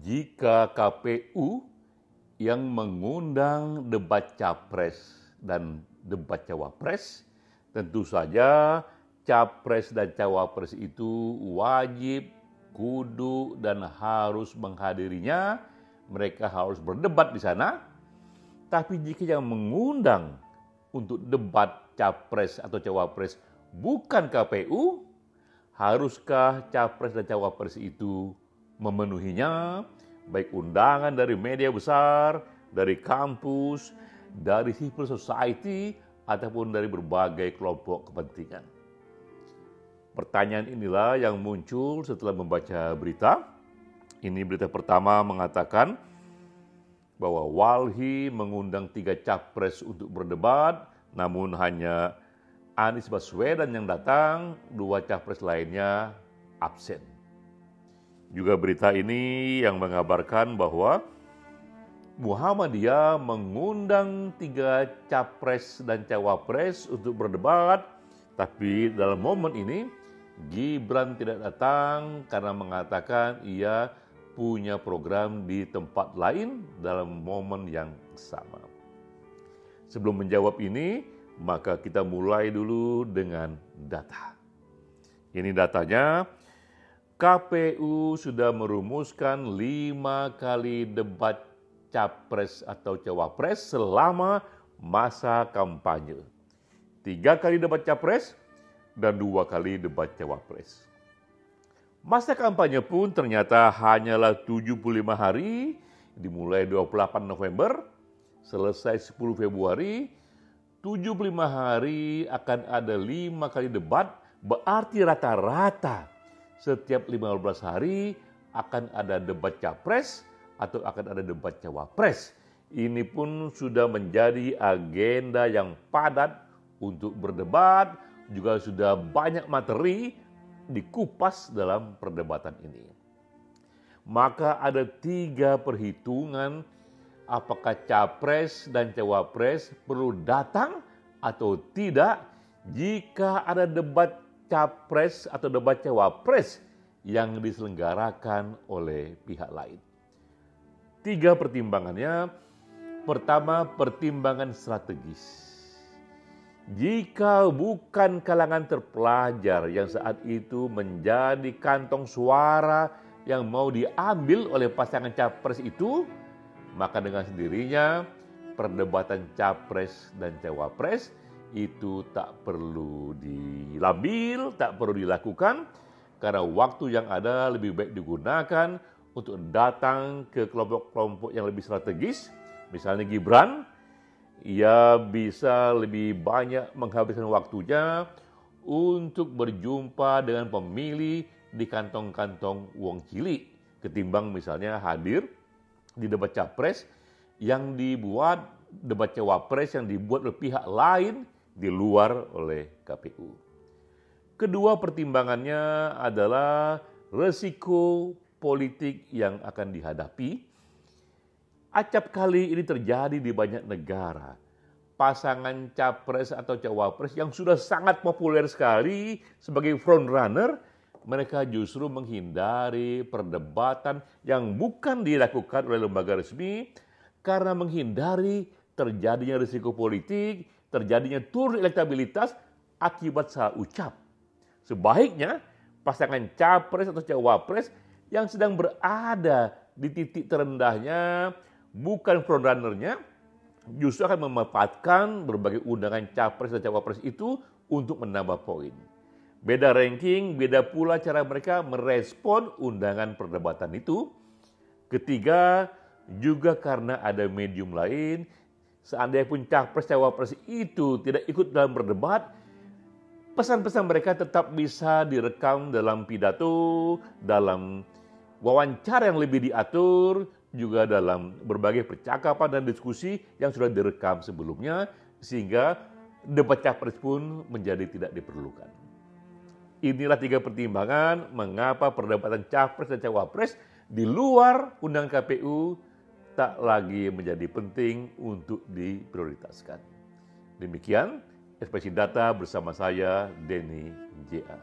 Jika KPU yang mengundang debat capres dan debat cawapres, tentu saja capres dan cawapres itu wajib, kudu, dan harus menghadirinya. Mereka harus berdebat di sana. Tapi jika yang mengundang untuk debat capres atau cawapres bukan KPU, haruskah capres dan cawapres itu memenuhinya, baik undangan dari media besar, dari kampus, dari civil society, ataupun dari berbagai kelompok kepentingan? Pertanyaan inilah yang muncul setelah membaca berita. Ini berita pertama mengatakan bahwa Walhi mengundang 3 capres untuk berdebat, namun hanya Anies Baswedan yang datang, 2 capres lainnya absen. Juga berita ini yang mengabarkan bahwa Muhammadiyah mengundang 3 capres dan cawapres untuk berdebat, tapi dalam momen ini Gibran tidak datang karena mengatakan ia punya program di tempat lain dalam momen yang sama. Sebelum menjawab ini, maka kita mulai dulu dengan data. Ini datanya. KPU sudah merumuskan 5 kali debat capres atau cawapres selama masa kampanye. 3 kali debat capres dan 2 kali debat cawapres. Masa kampanye pun ternyata hanyalah 75 hari, dimulai 28 November, selesai 10 Februari, 75 hari akan ada 5 kali debat, berarti rata-rata setiap 15 hari akan ada debat capres atau akan ada debat cawapres. Ini pun sudah menjadi agenda yang padat untuk berdebat, juga sudah banyak materi dikupas dalam perdebatan ini. Maka ada 3 perhitungan apakah capres dan cawapres perlu datang atau tidak jika ada debat capres atau debat cawapres yang diselenggarakan oleh pihak lain. 3 pertimbangannya. Pertama, pertimbangan strategis. Jika bukan kalangan terpelajar yang saat itu menjadi kantong suara yang mau diambil oleh pasangan capres itu, maka dengan sendirinya perdebatan capres dan cawapres itu tak perlu diambil, tak perlu dilakukan, karena waktu yang ada lebih baik digunakan untuk datang ke kelompok-kelompok yang lebih strategis. Misalnya Gibran, ia bisa lebih banyak menghabiskan waktunya untuk berjumpa dengan pemilih di kantong-kantong uang cilik ketimbang misalnya hadir di debat capres yang dibuat, debat cawapres yang dibuat oleh pihak lain di luar oleh KPU. Kedua pertimbangannya adalah resiko politik yang akan dihadapi. Acap kali ini terjadi di banyak negara. Pasangan capres atau cawapres yang sudah sangat populer sekali sebagai frontrunner, mereka justru menghindari perdebatan yang bukan dilakukan oleh lembaga resmi karena menghindari terjadinya risiko politik, terjadinya turun elektabilitas akibat salah ucap. Sebaiknya pasangan capres atau cawapres yang sedang berada di titik terendahnya, bukan frontrunner-nya, justru akan memanfaatkan berbagai undangan capres dan cawapres itu untuk menambah poin. Beda ranking, beda pula cara mereka merespon undangan perdebatan itu. Ketiga, juga karena ada medium lain. Seandainya pun capres cawapres itu tidak ikut dalam berdebat, pesan-pesan mereka tetap bisa direkam dalam pidato, dalam wawancara yang lebih diatur, juga dalam berbagai percakapan dan diskusi yang sudah direkam sebelumnya, sehingga debat capres pun menjadi tidak diperlukan. Inilah 3 pertimbangan mengapa perdebatan capres dan cawapres di luar undangan KPU tak lagi menjadi penting untuk diprioritaskan. Demikian ekspresi data bersama saya, Denny J.A.